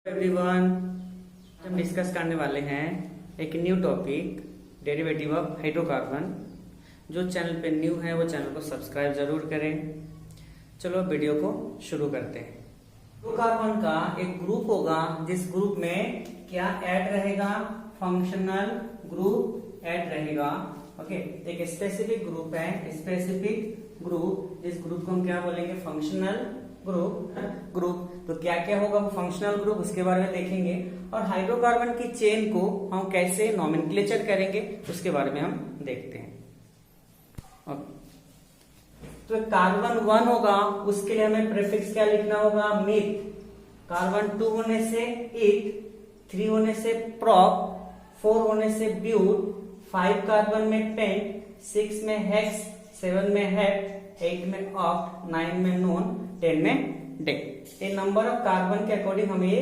Everyone, हम discuss करने वाले हैं एक new topic derivative of hydrocarbon. जो चैनल पे न्यू है वो चैनल को सब्सक्राइब जरूर करें। चलो वीडियो को शुरू करते हैं। हाइड्रोकार्बन का एक ग्रुप होगा जिस ग्रुप में क्या ऐड रहेगा, फंक्शनल ग्रुप ऐड रहेगा। ओके, एक स्पेसिफिक ग्रुप है, स्पेसिफिक ग्रुप, जिस ग्रुप को हम क्या बोलेंगे, फंक्शनल ग्रुप। तो क्या क्या होगा वो फंक्शनल ग्रुप, उसके बारे में देखेंगे। और हाइड्रोकार्बन की चेन को हम कैसे नॉमेनक्लेचर करेंगे उसके बारे में हम देखते हैं। तो कार्बन 1 होगा, उसके लिए हमें प्रीफिक्स क्या लिखना होगा, मिथ। कार्बन 2 होने से इथ, 3 होने से प्रॉप, 4 होने से ब्यूट, 5 कार्बन में पेंट, 6 में हेक्स, 7 में हेप्ट, 8 में ऑक्ट, 9 में नोन, 10 में डेक। ये नंबर ऑफ कार्बन के अकॉर्डिंग हमें ये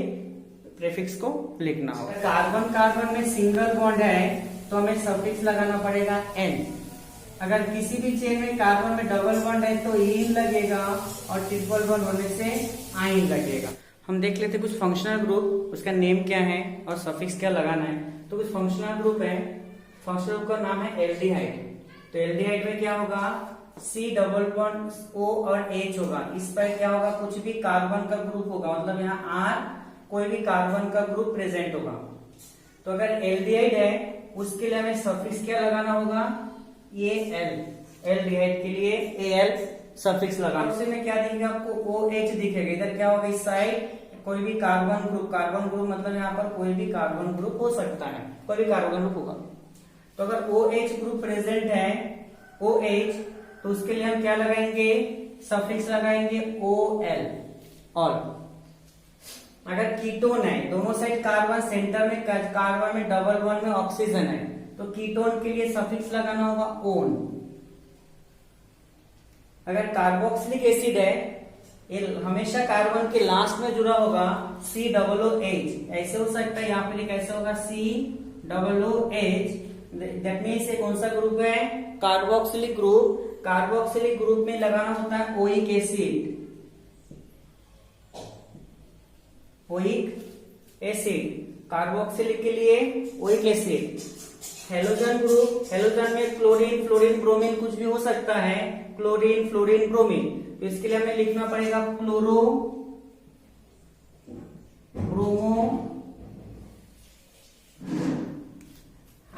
प्रीफिक्स को लिखना होगा। कार्बन कार्बन में सिंगल बॉन्ड है तो हमें सफिक्स लगाना पड़ेगा n। अगर किसी भी चेन में कार्बन में डबल बॉन्ड है तो इन लगेगा और ट्रिपल बॉन्ड होने से आइन लगेगा। हम देख लेते कुछ फंक्शनल ग्रुप, उसका नेम क्या है और सफिक्स क्या लगाना है। तो कुछ फंक्शनल ग्रुप है, फंक्शनल ग्रुप का नाम है एल्डिहाइड। तो एल्डिहाइड में क्या होगा, C डबल बॉन्ड O और H होगा। इस पर क्या होगा, कुछ भी कार्बन का ग्रुप होगा, मतलब यहाँ R कोई भी कार्बन का ग्रुप प्रेजेंट होगा। तो अगर एल्डिहाइड है उसके लिए हमें सफिक्स क्या लगाना होगा, Al। एल्डिहाइड के लिए Al सफिक्स लगाना। उसी में क्या दिखेगा आपको, OH दिखेगा। इधर क्या होगा, इस साइड कोई भी कार्बन ग्रुप, कार्बन ग्रुप मतलब यहाँ पर कोई भी कार्बन ग्रुप हो सकता है, कोई भी कार्बन ग्रुप होगा। तो अगर OH ग्रुप प्रेजेंट है, OH, तो उसके लिए हम क्या लगाएंगे, सफिक्स लगाएंगे OL। और अगर कीटोन है, दोनों साइड कार्बन, सेंटर में कार्बन में डबल बॉन्ड में ऑक्सीजन है, तो कीटोन के लिए सफिक्स लगाना होगा ओन। अगर कार्बोक्सिलिक एसिड है, ये हमेशा कार्बन के लास्ट में जुड़ा होगा, COOH। ऐसे हो सकता है, यहाँ पे कैसे होगा, COOH। दैट मीन्स ये कौन सा ग्रुप है, कार्बोक्सिलिक ग्रुप। कार्बोक्सिलिक ग्रुप में लगाना होता है oic acid, oic acid. Carboxylic के लिए oic acid. Halogen group, halogen में क्लोरीन, फ्लोरीन, ब्रोमीन कुछ भी हो सकता है, क्लोरीन, फ्लोरीन, ब्रोमीन। तो इसके लिए हमें लिखना पड़ेगा क्लोरो ब्रोमो।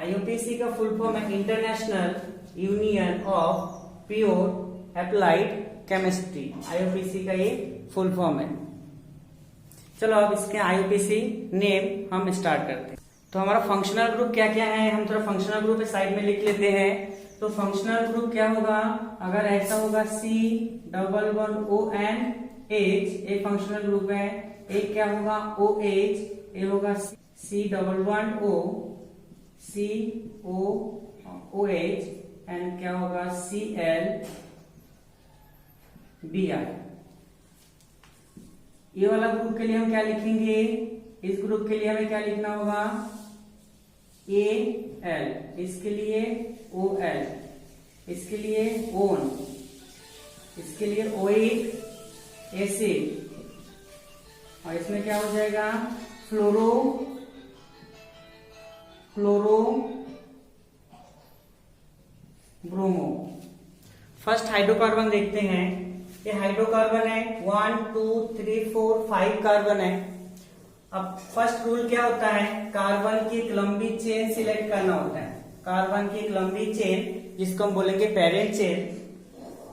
IUPAC का फुल फॉर्म है international union of pure applied chemistry. IUPAC का ये फुल फॉर्म है। चलो अब इसके IUPAC नेम हम स्टार्ट करते हैं। तो हमारा फंक्शनल ग्रुप क्या क्या है, हम थोड़ा फंक्शनल ग्रुप साइड में लिख लेते हैं। तो फंक्शनल ग्रुप क्या होगा, अगर ऐसा होगा C डबल बॉन्ड ONH, ये फंक्शनल ग्रुप है। एक क्या होगा OH, ये होगा C double bond O, COOH, and क्या होगा CLBr। ये वाला ग्रुप के लिए हम क्या लिखेंगे, इस ग्रुप के लिए हमें क्या लिखना होगा, AL, इसके लिए OL, इसके लिए ओन, इसके लिए ओइक एसिड, और इसमें क्या हो जाएगा फ्लोरो ब्रोमो। फर्स्ट हाइड्रोकार्बन देखते हैं। ये हाइड्रोकार्बन है, 1 2 3 4 5 कार्बन है। अब फर्स्ट रूल क्या होता है, कार्बन की एक लंबी चेन सिलेक्ट करना होता है। कार्बन की एक लंबी चेन जिसको हम बोलेंगे पेरेंट चेन।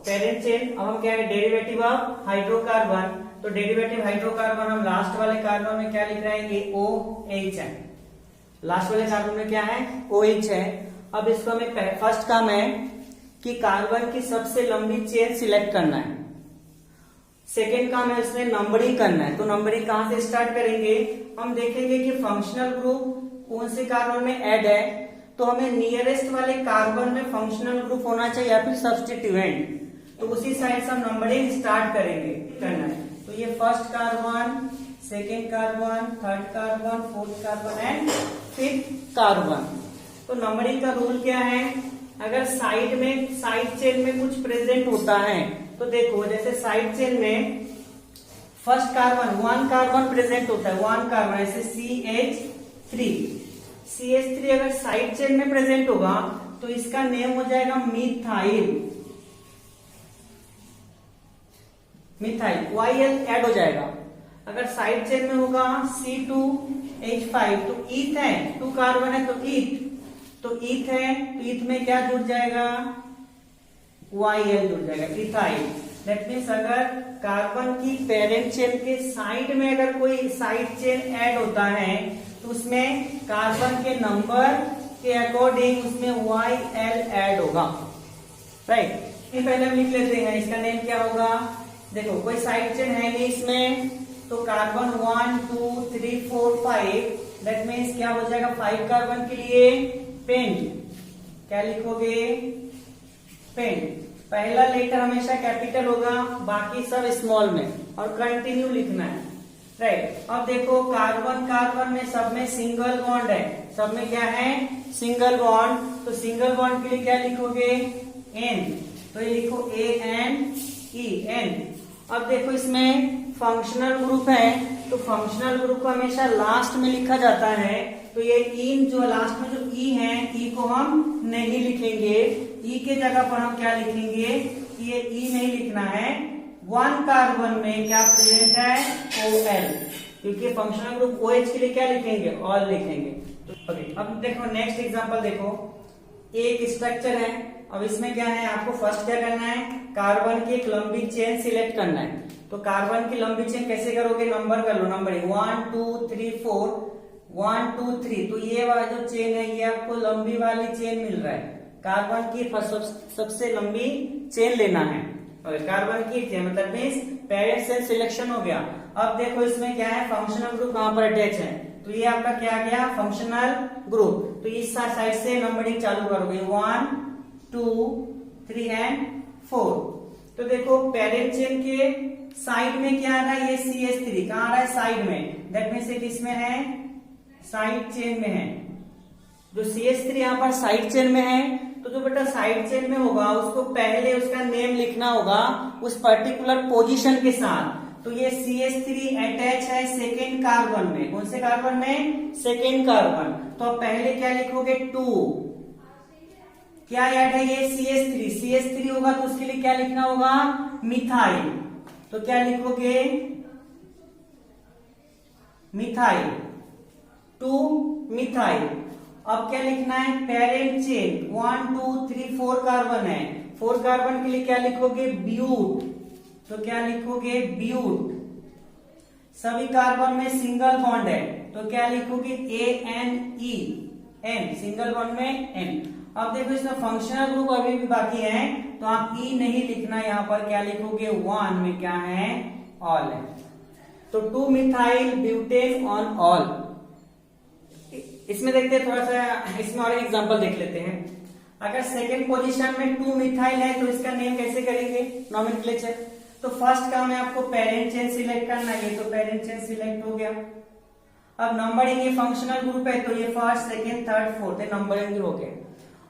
पेरेंट चेन, अब हम क्या है, डेरिवेटिव ऑफ हाइड्रोकार्बन। तो डेरिवेटिव हाइड्रोकार्बन हम लास्ट वाले कार्बन में क्या लिख रहे हैं, ये OH है। लास्ट वाले कार्बन में क्या है, OH है। अब इसको हमें फर्स्ट काम है कि कार्बन की सबसे लंबी चेन सिलेक्ट करना है। सेकेंड काम है इसमें नंबरिंग करना है। तो नंबरिंग कहां से स्टार्ट करेंगे, हम देखेंगे कि फंक्शनल ग्रुप कौन से कार्बन में ऐड है, तो हमें नियरेस्ट वाले कार्बन में फंक्शनल ग्रुप होना चाहिए या फिर सब्स्टिट्यूएंट। तो उसी साइड से हम नंबरिंग स्टार्ट करेंगे करना है। तो ये first carbon, second carbon, third carbon, fourth carbon and fifth carbon. तो नंबरिंग का रूल क्या है, अगर साइड चेन में कुछ प्रेजेंट होता है तो देखो, जैसे साइड चेन में first carbon, one carbon present होता है, वन कार्बन, ऐसे CH3। CH3 अगर साइड चेन में प्रेजेंट होगा तो इसका नेम हो जाएगा मिथाइल। मिथाइल YL ऐड हो जाएगा। अगर साइड चेन में होगा C2H5 तो ईथ है, 2 कार्बन है तो ईथ, तो ईथ है तो ईथ में क्या जुड़ जाएगा, YL जुड़ जाएगा, इथाइल। दैट मीन्स अगर कार्बन की पेरेंट चेन के साइड में अगर कोई साइड चेन ऐड होता है तो उसमें कार्बन के नंबर के अकॉर्डिंग उसमें YL ऐड होगा, राइट। ये पहले हम लिख लेते हैं, इसका नेम क्या होगा। देखो कोई साइड चेन है नहीं इसमें, तो कार्बन 1 2 3 4 5, दैट मीन्स क्या हो जाएगा, 5 कार्बन के लिए पेंट, क्या लिखोगे, पेंट। पहला लेटर हमेशा कैपिटल होगा, बाकी सब स्मॉल में, और कंटिन्यू लिखना है, राइट। अब देखो कार्बन कार्बन में सब में सिंगल बॉन्ड है, सब में क्या है, सिंगल बॉन्ड, तो सिंगल बॉन्ड के लिए क्या लिखोगे, N, तो ये लिखो ANE। अब देखो इसमें फंक्शनल ग्रुप है, तो फंक्शनल ग्रुप को हमेशा लास्ट में लिखा जाता है, तो ये इन जो लास्ट में जो ई है, ई को हम नहीं लिखेंगे, ई के जगह पर हम क्या लिखेंगे, ये ई नहीं लिखना है, वन कार्बन में क्या प्रेजेंट है, OL, क्योंकि फंक्शनल ग्रुप OH के लिए क्या लिखेंगे, ऑल लिखेंगे। ओके, अब देखो नेक्स्ट एग्जांपल देखो, एक स्ट्रक्चर है, अब इसमें क्या है, आपको फर्स्ट क्या करना है, कार्बन की एक लंबी चेन सिलेक्ट करना है। तो कार्बन की लंबी चेन कैसे करोगे, नंबर कर लो, नंबरिंग 1 2 3 4, 1 2 3, तो ये वाला जो चेन है ये आपको लंबी वाली चेन मिल रहा है, कार्बन की सबसे लंबी चेन लेना है, और कार्बन की चेन मतलब मींस पेरेंट चेन सिलेक्शन हो गया। अब देखो इसमें क्या है, फंक्शनल ग्रुप कहां पर अटैच है, तो ये आपका क्या आ गया, फंक्शनल ग्रुप। तो इस साइड से नंबरिंग चालू करोगे, 1 2 3 एंड 4। तो देखो पेरेंट चेन के साइड में क्या आ रहा है, ये CH3 कहां आ रहा है, साइड में, दैट मीन्स इट इसमें है, साइड चेन में है। जो CH3 यहाँ पर साइड चेन में है, तो जो बेटा साइड चेन में होगा उसको पहले उसका नेम लिखना होगा उस पर्टिकुलर पोजीशन के साथ। तो ये CH3 अटैच है सेकेंड कार्बन में, कौन से कार्बन में, सेकेंड कार्बन, तो पहले क्या लिखोगे, 2, क्या ऐड है ये CH3 होगा तो उसके लिए क्या लिखना होगा, मिथाइल, तो क्या लिखोगे, मिथाइल, 2 मिथाइल। अब क्या लिखना है, पेरेंट चेन 1 2 3 4 कार्बन है, 4 कार्बन के लिए क्या लिखोगे, ब्यूट, तो क्या लिखोगे, ब्यूट। सभी कार्बन में सिंगल बॉन्ड है, तो क्या लिखोगे, ANE, N, सिंगल बॉन्ड में N। अब देखो इसमें फंक्शनल ग्रुप अभी भी बाकी है, तो आप ई नहीं लिखना, यहाँ पर क्या लिखोगे, 1 में क्या है, ऑल है, तो 2 मिथाइल ब्यूटेन ऑन ऑल। इसमें देखते हैं थोड़ा सा, इसमें और एक एग्जांपल देख लेते हैं। अगर सेकेंड पोजीशन में 2 मिथाइल है तो इसका नेम कैसे करेंगे, नॉमेनक्लेचर। तो फर्स्ट काम है आपको पेरेंट चेन सिलेक्ट करना है, तो पेरेंट चेन सिलेक्ट हो गया। अब नंबरिंग, ये फंक्शनल ग्रुप है तो ये फर्स्ट सेकेंड थर्ड फोर्थ है, नंबरिंग हो गया।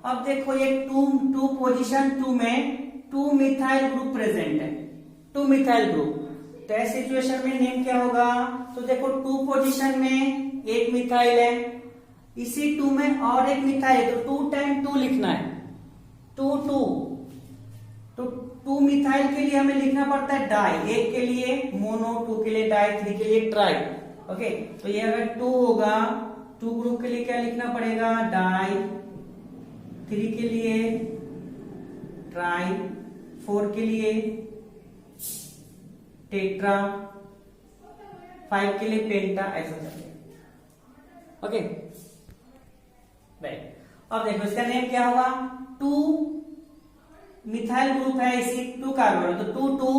अब देखो ये 2 पोजीशन 2 में 2 मिथाइल ग्रुप प्रेजेंट है, 2 मिथाइल ग्रुप, तो ऐसे सिचुएशन में नेम क्या होगा, तो देखो 2 पोजीशन में एक मिथाइल है, इसी 2 में और एक मिथाइल है, तो 2 टाइम 2 लिखना है, 2 2, तो 2 मिथाइल के लिए हमें लिखना पड़ता है डाई, एक के लिए मोनो, 2 के लिए डाई, 3 के लिए ट्राई। ओके, तो ये अगर 2 होगा, 2 ग्रुप के लिए क्या लिखना पड़ेगा, डाई, 3 के लिए ट्राई, 4 के लिए टेट्रा, 5 के लिए पेंटा, ऐसा चलेगा। Okay, right. अब देखो इसका नेम क्या होगा, 2 मिथाइल ग्रुप है, इसी 2 कार्बन, तो 2 2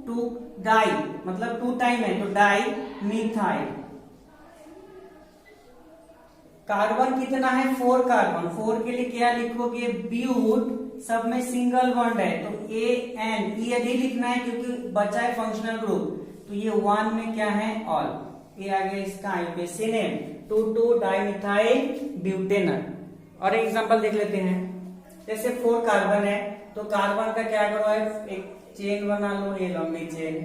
2 डाई, मतलब 2 टाइम है, तो डाई मिथाइल। कार्बन कितना है, 4 कार्बन, 4 के लिए क्या लिखोगे, ब्यूट, सब में सिंगल बॉन्ड है, तो AN, ये नहीं लिखना है क्योंकि बचा है फंक्शनल ग्रुप, तो ये 1 में क्या है, ऑल, ये आ गया इसका आईयूपीएसी नेम, 2 2 डाइमिथाइल ब्यूटेनल। और एक एग्जांपल देख लेते हैं, जैसे 4 कार्बन है, तो कार्बन का क्या करो है, एक चेन बना लो, ये लंबी चेन,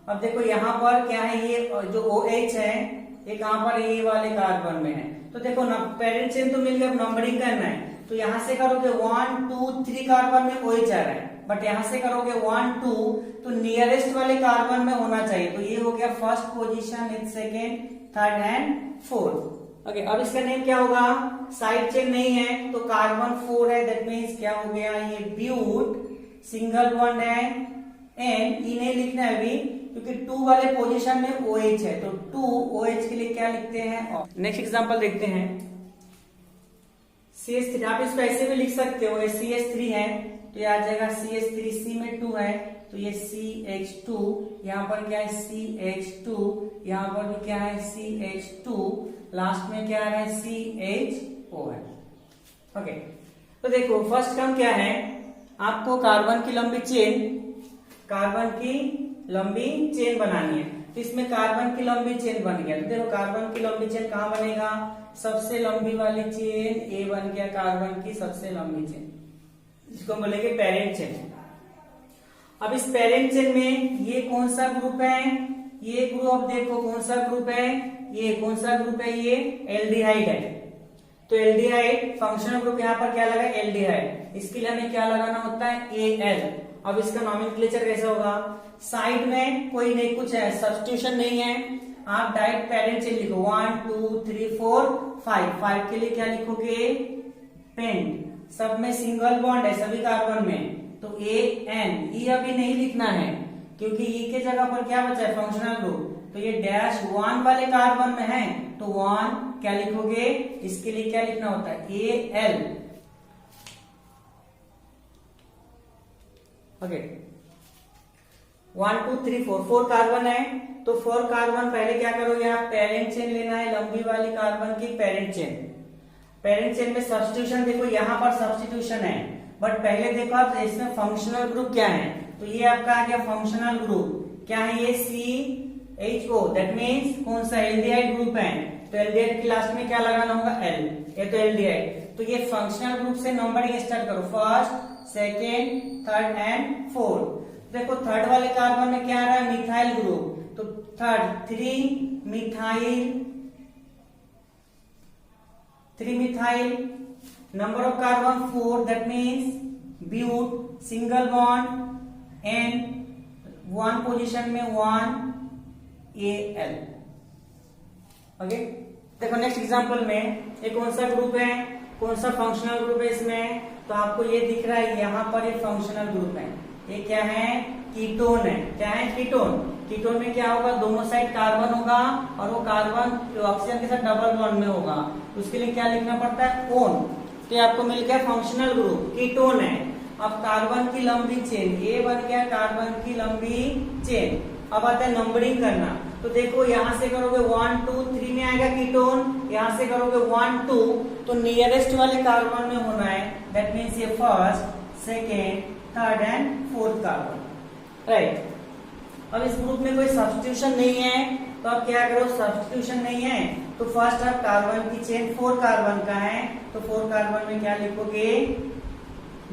अब देखो यहाँ पर क्या है, ये जो OH है ये कहाँ पर, ये वाले कार्बन में है। तो देखो ना, पेरेंट चेन तो मिल गया, अब नंबरिंग करना है। तो यहाँ से करोगे 1 2 3 कार्बन में OH आ रहा है, बट यहाँ से करोगे 1 2, तो नियरेस्ट वाले कार्बन में होना चाहिए। तो ये हो गया first position, is second, third and fourth. Okay, अब इसका नेम क्या होगा, साइड चेन नहीं है तो कार्बन 4 है, दैट मीन्स क्या हो गया, ये ब्यूट, सिंगल बॉन्ड है, एंड ई नहीं लिखना है अभी क्योंकि 2 वाले पोजीशन में OH है, तो 2 OH के लिए क्या लिखते हैं। नेक्स्ट एग्जांपल देखते हैं, CH3। आप इसको ऐसे भी लिख सकते हो, ये CH3 है तो ये आ जाएगा CH3, C में 2 है तो ये CH2, यहाँ पर क्या है CH2, यहाँ पर भी क्या है CH2, लास्ट में क्या है CHO है। ओके, तो देखो फर्स्ट काम क्या है, आपको कार्बन की लंबी चेन बनानी है। तो इसमें कार्बन की लंबी चेन बन गया, तो देखो कार्बन की लंबी चेन कहाँ बनेगा, सबसे लंबी वाली चेन ए बन गया, कार्बन की सबसे लंबी चेन, इसको बोलेंगे पेरेंट चेन। अब इस पेरेंट चेन में ये कौन सा ग्रुप है, ये ग्रुप देखो कौन सा ग्रुप है, ये कौन सा ग्रुप है, ये एल्डिहाइड है। तो एल्डिहाइड फंक्शनल ग्रुप यहाँ पर क्या लगा, एल्डिहाइड, इसके लिए हमें क्या लगाना होता है, Al। अब इसका नॉमेनक्लेचर कैसा होगा, साइड में कोई नहीं, कुछ है सब्स्टिट्यूशन नहीं है, आप डायरेक्ट पेरेंट चेन लिखो 1 2 3 4 5 के लिए क्या लिखोगे, पेंट, सब में सिंगल बॉन्ड है सभी कार्बन में, तो AN, ई अभी नहीं लिखना है क्योंकि ई के जगह पर क्या बचा है, फंक्शनल ग्रुप। तो ये डैश 1 वाले कार्बन में है तो 1 क्या लिखोगे, इसके लिए क्या लिखना होता है, Al। ओके, 1 2 3 4 कार्बन है तो 4 कार्बन पहले क्या करोगे आप, पेरेंट चेन लेना है, लंबी वाली कार्बन की पेरेंट चेन में सब्स्टिट्यूशन देखो, यहाँ पर सब्स्टिट्यूशन है, बट पहले देखो आप इसमें फंक्शनल ग्रुप क्या है, तो ये आपका आ गया फंक्शनल ग्रुप, क्या है ये CHO, दैट मीन्स कौन सा, एल्डिहाइड ग्रुप है, तो एल्डिहाइड की लास्ट में क्या लगाना होगा, L, ये तो एल्डिहाइड। तो ये फंक्शनल ग्रुप से नंबरिंग स्टार्ट करो, first second third and fourth. देखो थर्ड वाले कार्बन में क्या आ रहा है, मिथाइल ग्रुप, तो third 3 methyl, number of carbon 4, that means but, single bond and 1 position में 1 Al। ओके, देखो नेक्स्ट एग्जांपल में ये कौन सा ग्रुप है, कौन सा फंक्शनल ग्रुप है इसमें, तो आपको ये दिख रहा है यहाँ पर ये फंक्शनल ग्रुप है, ये क्या है, कीटोन है, क्या है, कीटोन में क्या होगा, दोनों साइड कार्बन होगा और वो कार्बन ऑक्सीजन के साथ डबल बॉन्ड में होगा, उसके लिए क्या लिखना पड़ता है, ओन। तो ये आपको मिल गया फंक्शनल ग्रुप, कीटोन है। अब कार्बन की लंबी चेन, ये बन गया कार्बन की लंबी चेन। अब आता है नंबरिंग करना, तो देखो यहां से करोगे 1 2 3 में आएगा कीटोन, यहां से करोगे 1 2, तो नियरेस्ट वाले कार्बन में होना है, दैट मीन्स ये first second third and fourth carbon, right. अब इस ग्रुप में कोई सब्स्टिट्यूशन नहीं है, तो अब क्या करो, सब्स्टिट्यूशन नहीं है तो फर्स्ट अब कार्बन की चेन 4 कार्बन का है, तो 4 कार्बन में क्या लिखोगे,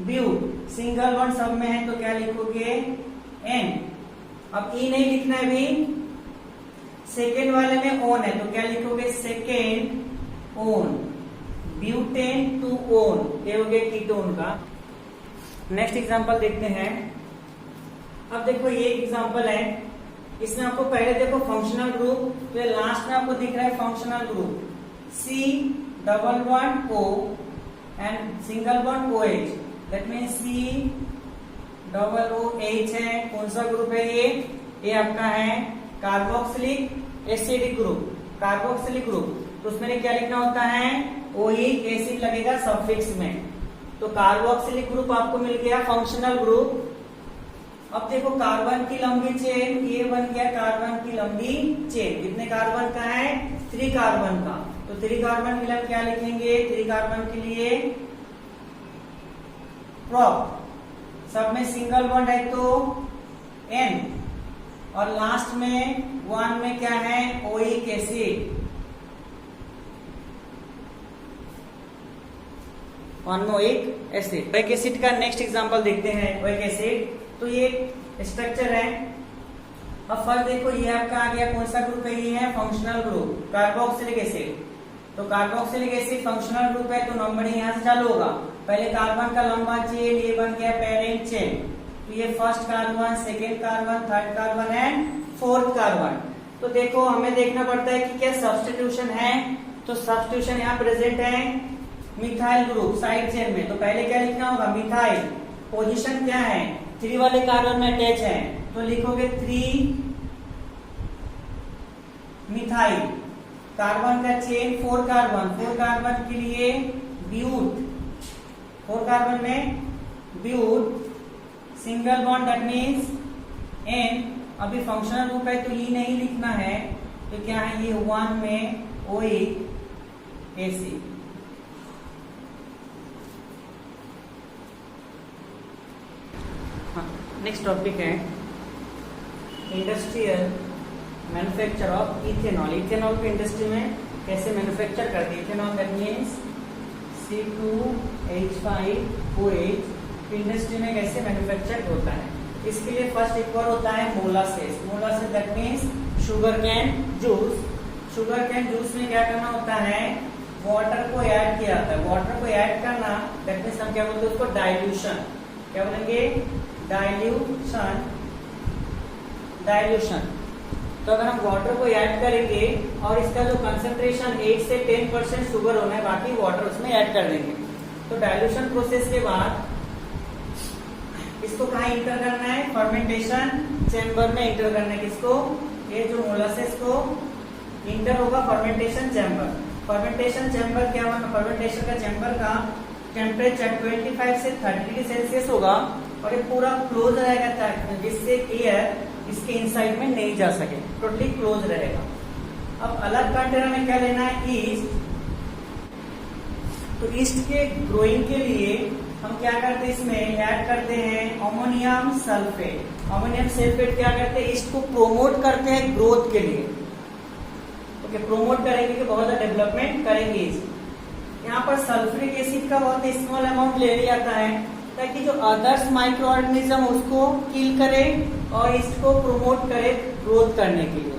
ब्यूट, सिंगल बॉन्ड सब में है तो क्या लिखोगे, N। अब ई नहीं लिखना है अभी, सेकेंड वाले में ओन है तो क्या लिखोगे, second own, butane two own, ये हो गया कीटोन का। नेक्स्ट एग्जांपल देखते हैं। अब देखो ये एग्जांपल है, इसमें आपको पहले देखो फंक्शनल ग्रुप, तो ये लास्ट में आपको दिख रहा है functional group, C double bond O and single bond OH, that means C double OH है, कौन सा ग्रुप है ये आपका है कार्बोक्सिलिक एसिडिक ग्रुप, तो उसमें क्या लिखना होता है, ओइक एसिड लगेगा सफिक्स में, तो कार्बोक्सिलिक ग्रुप आपको मिल गया फंक्शनल ग्रुप। अब देखो कार्बन की लंबी चेन, ये बन गया कार्बन की लंबी चेन, कितने कार्बन का है, 3 कार्बन का, तो 3 कार्बन के लिए क्या लिखेंगे, 3 कार्बन के लिए प्रोप, सब में सिंगल बॉन्ड है तो N, और लास्ट में 1 में क्या है, ओइक एसिड, 1 में ओइक एसिड। ओइक एसिड का नेक्स्ट एग्जांपल देखते हैं। ओइक एसिड, तो ये स्ट्रक्चर है, अब फर्स्ट देखो ये आपका आ गया कौन सा ग्रुप है, ये है फंक्शनल ग्रुप कार्बोक्सिलिक एसिड। तो कार्बोक्सिलिक एसिड फंक्शनल ग्रुप है तो नंबरिंग यहाँ से चालू होगा। पहले कार्बन का लंबा चेन, ये बन गया पेरेंट चेन, तो ये first carbon, second carbon, third carbon and fourth carbon. तो देखो हमें देखना पड़ता है कि क्या सब्स्टिट्यूशन है, तो सब्स्टिट्यूशन यहाँ प्रेजेंट है मिथाइल ग्रुप साइड चेन में। तो पहले क्या लिखना होगा, मिथाइल, पोजीशन क्या है 3 वाले कार्बन में अटैच है, तो लिखोगे 3 मिथाइल। कार्बन का चेन 4 कार्बन, 4 कार्बन के लिए ब्यूट, 4 कार्बन में but, single bond that means ane. अभी फंक्शनल ग्रुप है तो ई नहीं लिखना है, तो क्या है ये 1 में ओइक एसिड। नेक्स्ट टॉपिक है industrial manufacture of ethanol. Ethanol को इंडस्ट्री में कैसे मैन्युफैक्चर करते हैं। Ethanol that means C2H5OH industry में कैसे मैन्युफैक्चर होता है। इसके लिए फर्स्ट एक और होता है molasses. Molasses that means sugar cane juice. Sugar cane juice में क्या करना होता है, वाटर को ऐड किया जाता है। वाटर को ऐड करना दैट मीन्स हम क्या बोलते हैं उसको डाइल्यूशन। क्या बोलेंगे, डाइल्यूशन। डाइल्यूशन तो अगर हम वाटर को ऐड करेंगे और इसका जो कंसंट्रेशन 8 से 10% शुगर होना है, बाकी वाटर उसमें ऐड कर देंगे। तो डाइल्यूशन प्रोसेस के बाद इसको कहाँ इंटर करना है, फर्मेंटेशन चेम्बर में इंटर करना है। किसको, ये जो मोलासेस को इंटर होगा फर्मेंटेशन चेम्बर। फर्मेंटेशन चेम्बर क्या होगा, फर्मेंटेशन का चेम्बर का टेम्परेचर 25 से 30 डिग्री सेल्सियस होगा और ये पूरा क्लोज रहेगा जिससे एयर इसके इनसाइड में नहीं जा सके, टोटली क्लोज रहेगा। अब अलग कंटेनर में क्या लेना है, ईस्ट। तो ईस्ट के ग्रोइंग के लिए हम क्या करते हैं, इसमें ऐड करते हैं अमोनियम सल्फेट। अमोनियम सल्फेट क्या करते हैं, ईस्ट को प्रोमोट करते हैं ग्रोथ के लिए। ओके, प्रोमोट करेंगे कि बहुत ज्यादा डेवलपमेंट करेंगे ईस्ट। यहाँ पर सल्फ्यूरिक एसिड का बहुत स्मॉल अमाउंट ले लिया जाता है ताकि जो अदर्स माइक्रो ऑर्गेनिज्म उसको किल करे और इसको प्रोमोट करे ग्रोथ करने के लिए।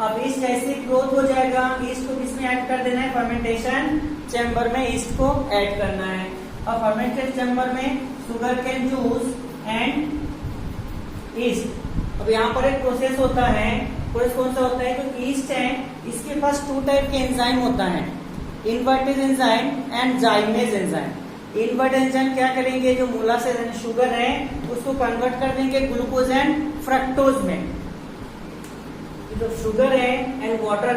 अब ईस्ट जैसे ग्रोथ हो जाएगा, ईस्ट को किसमें ऐड कर देना है, फर्मेंटेशन चेम्बर में ईस्ट को ऐड करना है। अब फर्मेंटेशन चेम्बर में sugar cane juice and east. अब यहाँ पर एक प्रोसेस होता है, प्रोसेस कौन सा होता है, जो ईस्ट है इसके पास 2 टाइप के एंजाइम होता है, invertase enzyme and जाइमेज enzyme. Invertase enzyme क्या करेंगे, जो मोलासेस शुगर है उसको कन्वर्ट कर देंगे ग्लूकोज एंड फ्रक्टोज में। जो शुगर है एंड वाटर,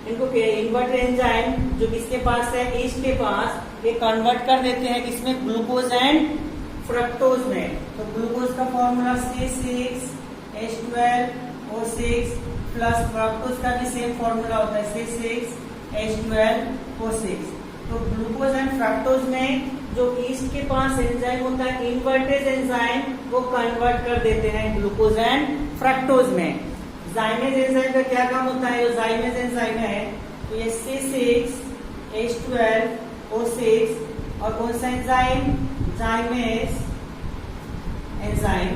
इनको इन्वर्टेड एंजाइम जो किसके पास है, ईस्ट के पास, ये कन्वर्ट कर देते हैं किसमें, ग्लूकोज एंड फ्रक्टोज में। तो ग्लूकोज का फॉर्मूला C6H12O6 प्लस फ्रक्टोज का भी सेम फॉर्मूला होता है C6H12O6। तो ग्लूकोज एंड फ्रक्टोज में जो ईस्ट के पास एंजाइम होता है इन्वर्टेज एंजाइम, वो कन्वर्ट कर देते हैं ग्लूकोज एंड फ्रक्टोज में। जाइमेज एंजाइम का क्या काम होता है, जो जाइमेज एंजाइम है तो ये C6H12O6 और कौन सा एंजाइम, जाइमेज एंजाइम,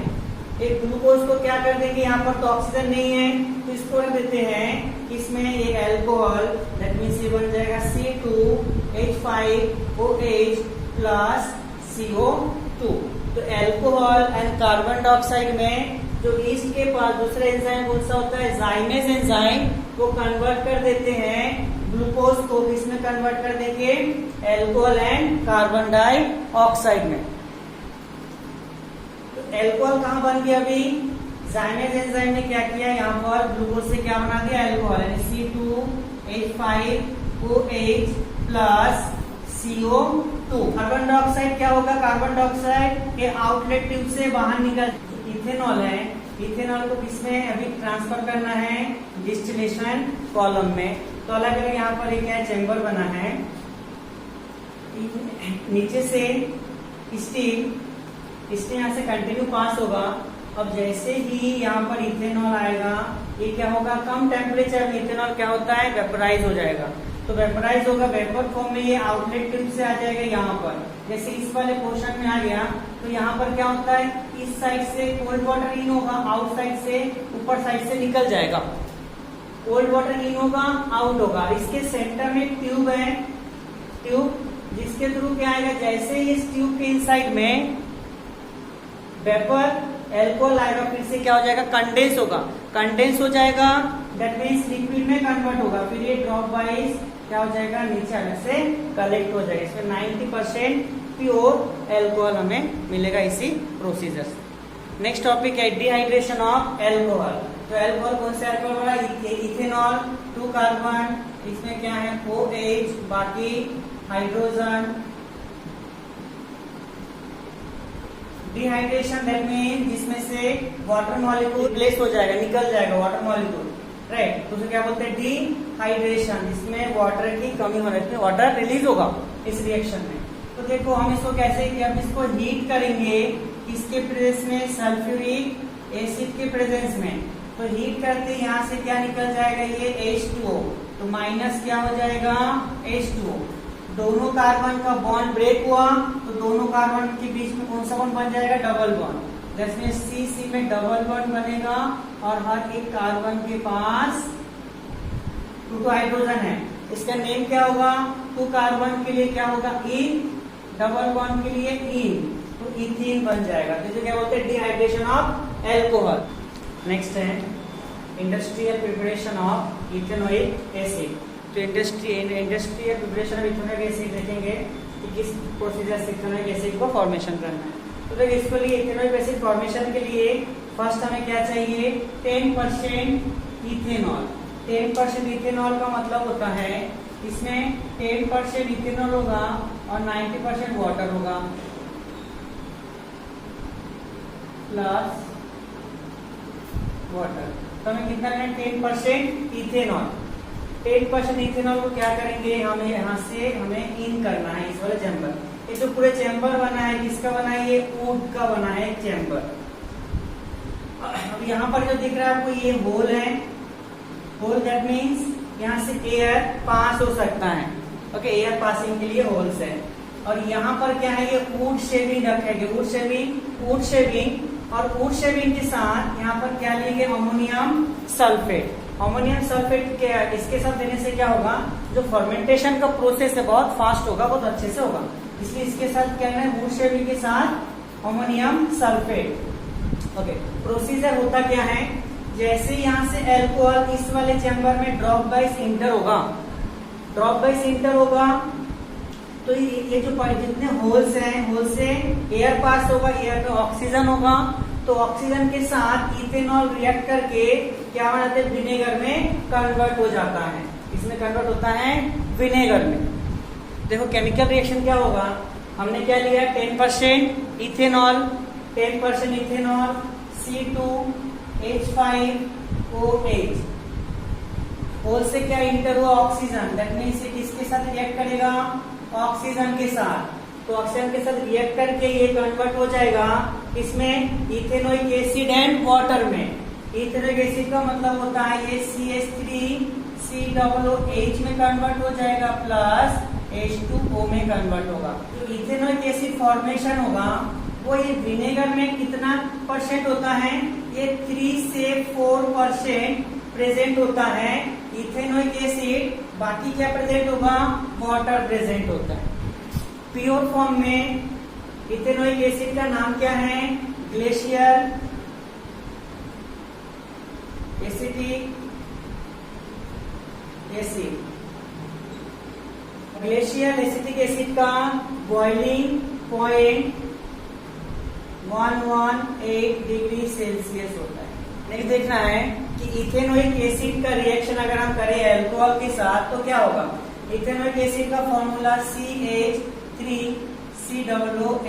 एक ग्लूकोज को क्या कर देंगे, यहाँ पर तो ऑक्सीजन नहीं है तो इसको रख देते हैं इसमें एक अल्कोहल, दैट मीन्स ये बन जाएगा C2H5OH प्लस CO2। तो अल्कोहल एंड कार्बन डाइऑक्साइड में जो ईस्ट के पास दूसरा एंजाइम कौन सा होता है, जाइमेज एंजाइम, वो कन्वर्ट कर देते हैं ग्लूकोज को, इसमें कन्वर्ट कर देंगे अल्कोहल एंड कार्बन डाइऑक्साइड में। तो अल्कोहल कहाँ बन गया, अभी जाइमेज एंजाइम ने क्या किया, यहाँ पर ग्लूकोज से क्या बना दिया, अल्कोहल, यानी C2H5OH plus CO2। Carbon dioxide क्या होगा, कार्बन डाइऑक्साइड के आउटलेट ट्यूब से बाहर निकल। इथेनॉल है, इथेनॉल को किसमें अभी ट्रांसफर करना है, डिस्टिलेशन कॉलम में। तो अलग अलग यहाँ पर एक चेम्बर बना है, नीचे से स्टीम यहाँ से कंटिन्यू पास होगा। अब जैसे ही यहाँ पर इथेनॉल आएगा, ये क्या होगा, कम टेम्परेचर में इथेनॉल क्या होता है, वेपराइज हो जाएगा। तो वेपराइज होगा वेपर फॉर्म में, ये आउटलेट ट्यूब से आ जाएगा यहाँ पर। जैसे इस वाले पोर्शन में आ गया तो यहाँ पर क्या होता है, इस साइड से कोल्ड वाटर इन होगा, आउट साइड से ऊपर साइड से निकल जाएगा। कोल्ड वाटर इन होगा, आउट होगा। इसके सेंटर में ट्यूब है, ट्यूब जिसके थ्रू क्या आएगा, जैसे ही इस ट्यूब के इनसाइड में वेपर एल्कोहल आएगा, फिर से क्या हो जाएगा, कंडेंस होगा। कंडेंस हो जाएगा दैट मीन्स लिक्विड में कन्वर्ट होगा, फिर ये ड्रॉप वाइज क्या हो जाएगा, नीचे आने से कलेक्ट हो जाएगा। इसमें 90% प्योर एल्कोहल हमें मिलेगा इसी प्रोसीजर से। नेक्स्ट टॉपिक है डिहाइड्रेशन ऑफ एल्कोहल। तो एल्कोहल कौन सा एल्कोहल होगा, इथेनॉल 2 कार्बन, इसमें क्या है OH, बाकी हाइड्रोजन। डिहाइड्रेशन दैट मीन जिसमें से वाटर मॉलिक्यूल रिप्लेस हो जाएगा, निकल जाएगा वाटर मॉलिक्यूल, राइट। तो उसे क्या बोलते हैं, डिहाइड्रेशन, जिसमें वाटर की कमी होने से वाटर रिलीज होगा इस रिएक्शन में। तो देखो हम इसको कैसे, हम इसको हीट करेंगे किसके प्रेजेंस में, सल्फ्यूरिक एसिड के प्रेजेंस में। तो हीट करते यहाँ से क्या निकल जाएगा, ये H2O, तो माइनस क्या हो जाएगा, H2O। दोनों कार्बन का बॉन्ड ब्रेक हुआ तो दोनों कार्बन के बीच में कौन सा बॉन्ड बन जाएगा, डबल बॉन्ड। जिसमें C में डबल बॉन्ड बनेगा और हर एक कार्बन के पास 2 हाइड्रोजन है। इसका नेम क्या होगा, 2 कार्बन के लिए क्या होगा, इन, डबल बॉन्ड के लिए इन, तो इथीन बन जाएगा। तो क्या बोलते हैं, डिहाइड्रेशन ऑफ एल्कोहल। नेक्स्ट है industrial preparation of ethanoic acid. तो industrial preparation of ethanoic acid देखेंगे कि किस प्रोसीजर से इथेनोइक एसिड को फॉर्मेशन करना है। तो देखिए इसके लिए इथेनोइक एसिड फॉर्मेशन के लिए फर्स्ट हमें क्या चाहिए, 10% इथेनॉल। 10% इथेनॉल का मतलब होता है इसमें 10% इथेनॉल होगा और 90% वाटर होगा, प्लस वाटर। तो हमें कितना लेना है, 10% इथेनॉल। 10% इथेनॉल को क्या करेंगे, हमें यहाँ से हमें इन करना है इस वाले चैम्बर। ये जो पूरे चैम्बर बना है किसका बना है, ये वुड का बना है चैम्बर। अब यहाँ पर जो दिख रहा है आपको ये होल है, होल दैट मीन्स यहाँ से एयर पास हो सकता है, ओके, एयर पासिंग के लिए होल्स है। और यहाँ पर क्या है, ये वुड शेविंग रखेंगे, वुड शेविंग और वुड शेविंग के साथ यहाँ पर क्या लेंगे, अमोनियम सल्फेट। अमोनियम सल्फेट क्या, इसके साथ देने से क्या होगा, जो फर्मेंटेशन का प्रोसेस है बहुत फास्ट होगा, बहुत अच्छे से होगा। इसलिए इसके साथ क्या है, वुड शेविंग के साथ अमोनियम सल्फेट। ओके, प्रोसीजर होता क्या है, जैसे यहाँ से एल्कोहल इस वाले चैम्बर में ड्रॉप बाय इंटर होगा, ड्रॉप बाय इंटर होगा तो ये जो जितने होल्स हैं, होल से एयर पास होगा, एयर में ऑक्सीजन होगा, तो ऑक्सीजन के साथ इथेनॉल रिएक्ट करके क्या बनाते हैं, विनेगर में कन्वर्ट हो जाता है। इसमें कन्वर्ट होता है विनेगर में। देखो केमिकल रिएक्शन क्या होगा, हमने क्या लिया, 10% इथेनॉल, 10% इथेनॉल, C2H5OH, होल से क्या इंटर हुआ, ऑक्सीजन, दैट मीन्स किसके साथ रिएक्ट करेगा, ऑक्सीजन के साथ। तो ऑक्सीजन के साथ रिएक्ट करके ये कन्वर्ट हो जाएगा इसमें इथेनोइक एसिड एंड वाटर में। इथेनोइक एसिड का मतलब होता है ये CH3COOH में कन्वर्ट हो जाएगा, प्लस H2O में कन्वर्ट होगा। जो इथेनोइक एसिड फॉर्मेशन होगा वो ये विनेगर में कितना परसेंट होता है, ये 3 से 4% प्रेजेंट होता है इथेनोइक एसिड, बाकी क्या प्रेजेंट होगा, वाटर प्रेजेंट होता है। प्योर फॉर्म में इथेनोइक एसिड का नाम क्या है, glacier acetic acid. Glacier acetic acid का बॉइलिंग पॉइंट 118 डिग्री सेल्सियस होता है। नेक्स्ट देखना है कि इथेनोइक एसिड का रिएक्शन अगर हम करें अल्कोहल के साथ तो क्या होगा। इथेनोइक एसिड का फॉर्मूला CH3COOH,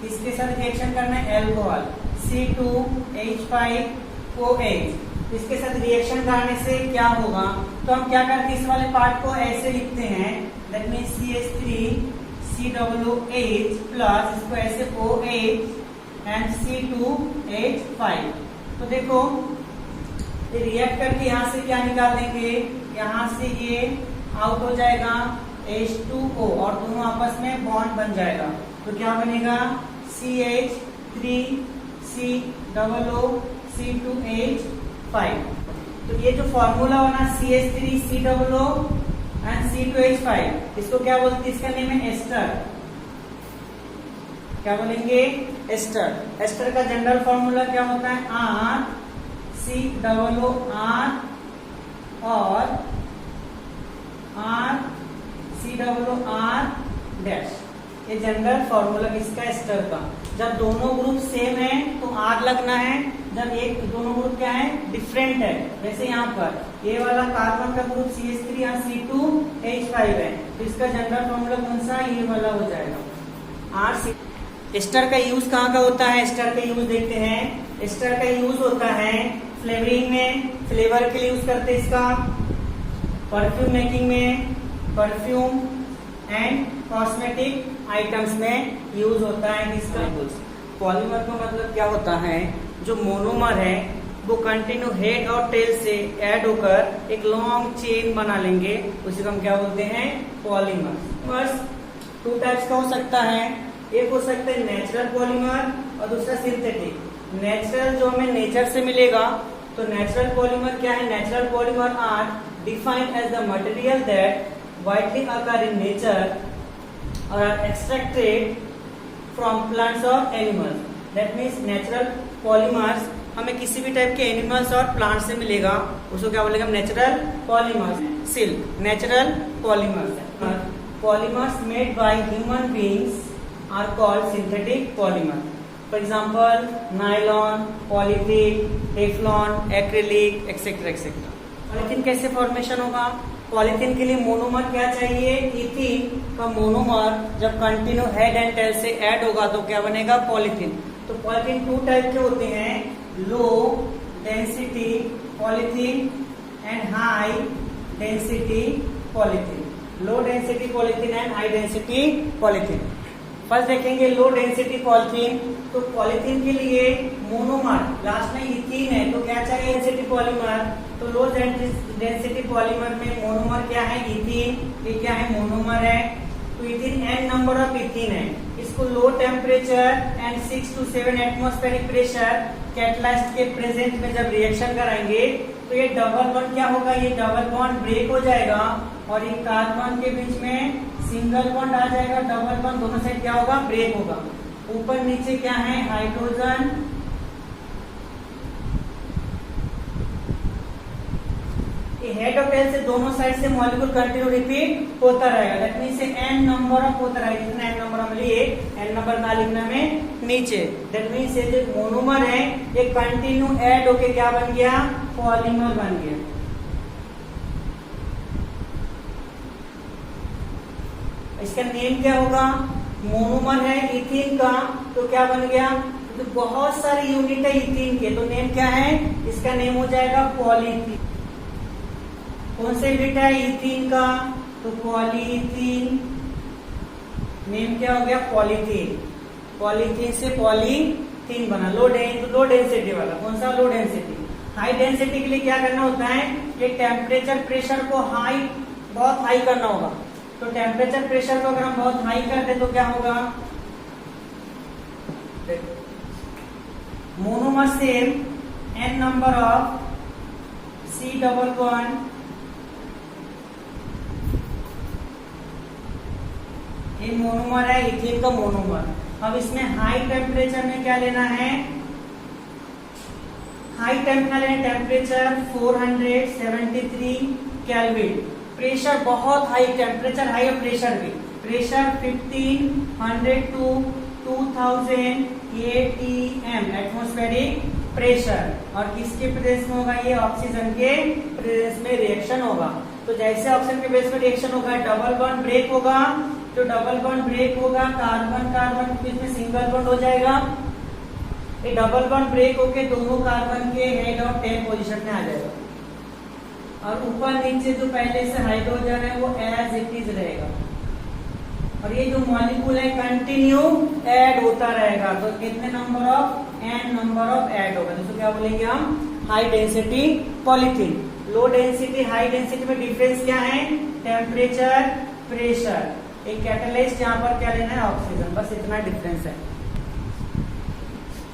इसके साथ रिएक्शन करना है अल्कोहल C2H5OH, इसके साथ रिएक्शन करने से क्या होगा, तो हम क्या करते हैं, इस वाले पार्ट को ऐसे लिखते हैं, दैट मीन्स CH3COOH प्लस इसको ऐसे OH एंड C2H5। तो देखो ये रिएक्ट करके यहाँ से क्या निकाल देंगे, यहाँ से ये आउट हो जाएगा H2O और दोनों आपस में बॉन्ड बन जाएगा। तो क्या बनेगा CH3COO C2H5। तो ये जो फॉर्मूला बना CH3COO एंड C2H5, इसको क्या बोलते हैं? इसका नेम है एस्टर। क्या बोलेंगे? एस्टर। एस्टर का जनरल फॉर्मूला क्या होता है? RCOOR और RCOOR डैश। ये जनरल फॉर्मूला किसका? एस्टर का। जब दोनों ग्रुप सेम है तो R लगना है, जब एक दोनों ग्रुप क्या है? डिफरेंट है। जैसे यहाँ पर ये वाला कार्बन का ग्रुप CH3 या C2H5 है, तो इसका जनरल फॉर्मूला कौन सा? ये वाला हो जाएगा RC। एस्टर का यूज कहाँ का होता है? एस्टर का यूज देखते हैं। एस्टर का यूज होता है फ्लेवरिंग में, फ्लेवर के लिए यूज करते हैं इसका। परफ्यूम मेकिंग में, परफ्यूम एंड कॉस्मेटिक आइटम्स में यूज होता है इसका। पॉलीमर का मतलब क्या होता है? जो मोनोमर है वो कंटिन्यू हेड और टेल से ऐड होकर एक लॉन्ग चेन बना लेंगे, उसी को हम क्या बोलते हैं? पॉलीमर। टू टाइप्स का हो सकता है। एक हो सकता है नेचुरल पॉलीमर और दूसरा सिंथेटिक। नेचुरल जो हमें नेचर से मिलेगा, तो नेचुरल पॉलीमर क्या है? Natural polymer are defined as the material that widely occur in nature or are extracted from plants or animals. That means natural polymers हमें किसी भी टाइप के एनिमल्स और प्लांट से मिलेगा, उसको क्या बोलेंगे हम? Natural polymers. Silk natural polymers. Polymers made by human beings are called synthetic polymer. For example nylon, polythene, Teflon, acrylic etcetera etcetera. Polythene कैसे फॉर्मेशन होगा? पॉलीथीन के लिए मोनोमर क्या चाहिए? इथीन का मोनोमर जब कंटिन्यू हेड एंड टेल से add होगा तो क्या बनेगा? पॉलीथीन। तो पॉलीथीन टू टाइप के होते हैं, low density polythene and high density polythene. Low density polythene and high density polythene. First देखेंगे लो डेंसिटी पॉलीथीन। तो पॉलीथीन के लिए मोनोमर लास्ट में इथीन है, तो क्या चाहिए? Density polymer. तो लो डेंसिटी पॉलीमर में मोनोमर क्या है? इथीन। ये क्या है? मोनोमर है। तो ethene n number of ethene है। इसको low temperature and 6 to 7 atmospheric pressure catalyst के प्रेजेंट में जब रिएक्शन कराएंगे तो ये डबल बॉन्ड क्या होगा? ये डबल बॉन्ड ब्रेक हो जाएगा और ये कार्बन के बीच में सिंगल बॉन्ड आ जाएगा। डबल बॉन्ड दोनों साइड क्या होगा? ब्रेक होगा। ऊपर नीचे क्या है? हाइड्रोजन हेड और टेल से दोनों साइड से मॉलिक्यूल कंटिन्यू रिपीट होता रहेगा। That means n number of होता रहेगा। जितना n नंबर हम लिए, n नंबर ना लिखना में नीचे। दैट मींस ये जो मोनोमर है ये कंटिन्यू ऐड होके क्या बन गया? पॉलीमर बन गया। इसका नेम क्या होगा? मोनोमर है इथीन का, तो क्या बन गया? तो बहुत सारे यूनिट है इथीन के, तो नेम क्या है? इसका नेम हो जाएगा पॉलीथीन। कौन से यूनिट है इथीन का? तो पॉलीथीन। नेम क्या हो गया? पॉलीथीन। पॉलीथीन से पॉलीथीन बना। लो डेंसिटी वाला। कौन सा? Low density. हाई डेंसिटी के लिए क्या करना होता है? ये टेम्परेचर प्रेशर को बहुत हाई करना होगा। तो टेम्परेचर प्रेशर को अगर हम बहुत हाई कर दे तो क्या होगा? Monomer same n number of C double bond ये मोनोमर है इथीन का मोनोमर। अब इसमें हाई टेम्परेचर में क्या लेना है? High temperature 473 kelvin. प्रेशर बहुत हाई, टेम्परेचर हाई और प्रेशर भी। Pressure 1500 to 2000 atm atmospheric pressure. और किसके प्रेजेंस में होगा? ये ऑक्सीजन के प्रेजेंस में रिएक्शन होगा। तो जैसे ऑक्सीजन के बेस में रिएक्शन होगा डबल बॉन्ड ब्रेक होगा। तो डबल बॉन्ड ब्रेक होगा, कार्बन कार्बन के बीच में सिंगल बॉन्ड हो जाएगा। ये डबल बॉन्ड ब्रेक होके दोनों कार्बन के हेड और टेल पोजीशन में आ जाएगा। और ऊपर नीचे जो पहले से हाइड्रोजन है वो एज इट इज रहेगा। और ये जो मॉलिक्यूल है कंटिन्यू ऐड होता रहेगा। तो कितने number of? n number of add होगा। तो क्या बोलेंगे हम? High density polythene. Low density high density में डिफरेंस क्या है? Temperature, pressure. एक कैटलिस्ट यहाँ पर क्या लेना है? ऑक्सीजन। बस इतना डिफरेंस है।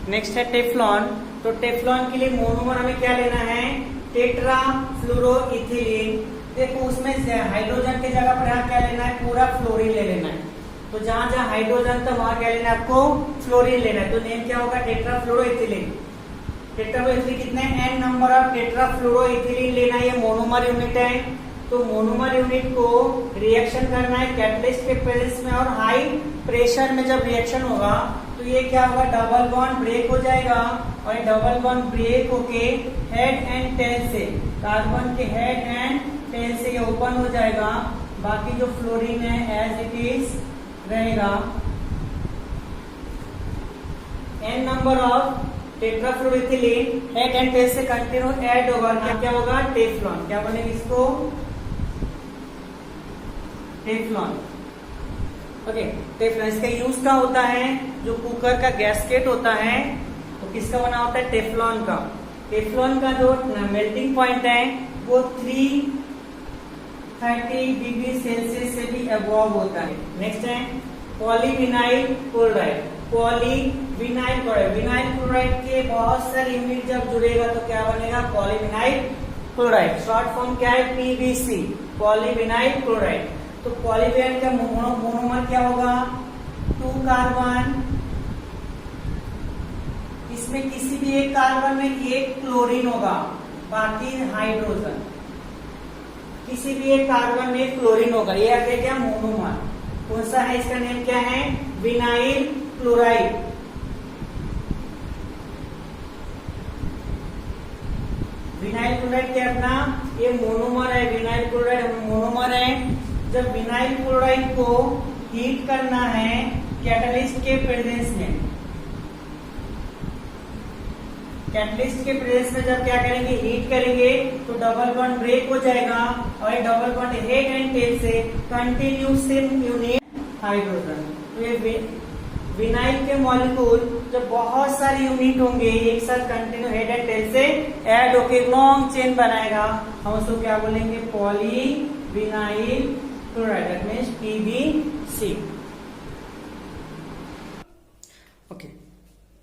नेक्स्ट है टेफ्लॉन। तो टेफ्लॉन के लिए मोनोमर हमें क्या लेना है? टेट्रा फ्लोरोइथिलीन। देखो उसमें हाइड्रोजन की जगह पर यहाँ क्या लेना है? पूरा फ्लोरीन ले लेना है। तो जहां जहां हाइड्रोजन था वहां क्या लेना है आपको? फ्लोरीन लेना है। तो नेम क्या होगा? टेट्रा फ्लोरोइथिलीन। टेट्राफ्लोरोइथिलीन कितने? n नंबर ऑफ टेट्राफ्लोरोइथिलीन लेना है। ये मोनोमर यूनिट है। तो मोनोमर यूनिट को रिएक्शन करना है कैटलिस्ट के प्रेजेंस में, और हाई प्रेशर में जब रिएक्शन होगा तो ये क्या होगा? डबल बॉन्ड ब्रेक हो जाएगा, और ये डबल बॉन्ड ब्रेक होके हेड एंड टेल से, कार्बन के हेड एंड टेल से ये ओपन हो जाएगा। बाकी जो फ्लोरीन है एज इट इज रहेगा। n number of tetrafluoroethylene head and tail से कंटिन्यू ऐड होगा। क्या होगा? टेफ्लॉन। क्या बोलेंगे इसको? टेफ्लॉन। Okay, Teflon. इसका यूज क्या होता है? जो कुकर का गैसकेट होता है तो किसका बना होता है? टेफ्लॉन का। टेफ्लॉन का जो मेल्टिंग पॉइंट है वो 330 डिग्री सेल्सियस से भी अबव होता है। नेक्स्ट है polyvinyl chloride. Polyvinyl chloride, vinyl chloride के बहुत सारे यूनिट जब जुड़ेगा तो क्या बनेगा? Polyvinyl chloride. शॉर्ट फॉर्म क्या है? PVC, polyvinyl chloride. तो पॉलीविनाइल का मोनोमर क्या होगा? 2 कार्बन। इसमें किसी भी एक कार्बन में एक क्लोरीन होगा, बाकी हाइड्रोजन। किसी भी एक कार्बन में एक क्लोरीन होगा, ये आ गया क्या? मोनोमर। कौन सा है? इसका नेम क्या है? Vinyl chloride. विनाइल क्लोराइड क्या अपना? ये मोनोमर है। विनाइल क्लोराइड मोनोमर है। जब विनाइल क्लोराइड को हीट करना है कैटलिस्ट के प्रेजेंस में, कैटलिस्ट के प्रेजेंस में जब क्या करेंगे? हीट करेंगे तो डबल बॉन्ड ब्रेक हो जाएगा, और ये double bond head and tail से कंटिन्यू सेम यूनिट हाइड्रोजन। तो ये विनाइल के मॉलिक्यूल जब बहुत सारे यूनिट होंगे एक साथ कंटिन्यू हेड एंड टेल से ऐड होके लॉन्ग चेन बनाएगा, हम उसको क्या बोलेंगे? Polyvinyl chloride, that means PVC. Okay,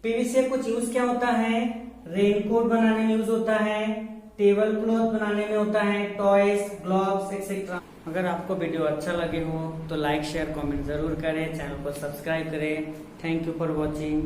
PVC का कुछ यूज क्या होता है? रेनकोट बनाने में यूज होता है, टेबल क्लॉथ बनाने में होता है, टॉयज, ग्लोव्स एक्सेट्रा। अगर आपको वीडियो अच्छा लगे हो तो लाइक शेयर कमेंट जरूर करें, चैनल को सब्सक्राइब करें। Thank you for watching.